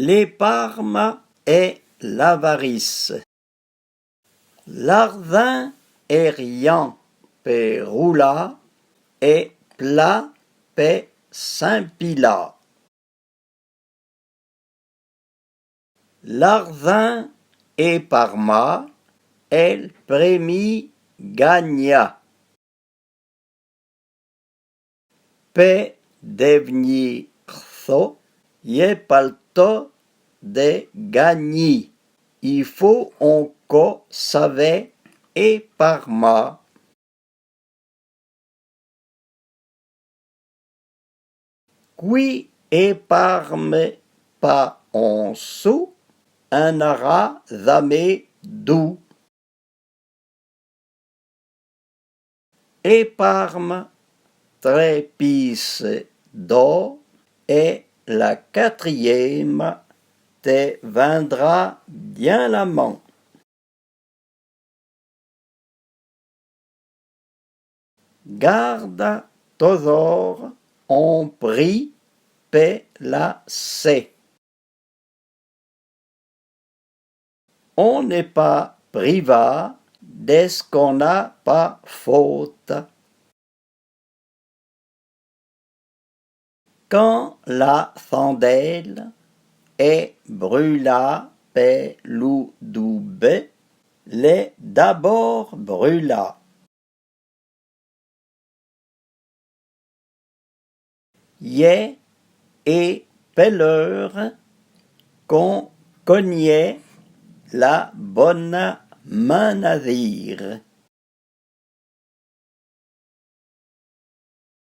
L'épargne et l'avarice. L'argent est rien pe roula et plat pe s'empila. L'argent est parma, el premi gagna. Pe devenir so, ye palto de gagner. Il faut encore savoir et parma. Qui épargne pas en sou, un aura jamais doux. Épargne trépice d'or et la quatrième te vendra bien la main. Garde toujours en prix pe la C. On n'est pas privat dès qu'on n'a pas faute. Quand la chandelle est brûla pe l'oudoube, l'est d'abord brûla. Yé et pelleur qu'on cognait la bonne main à dire.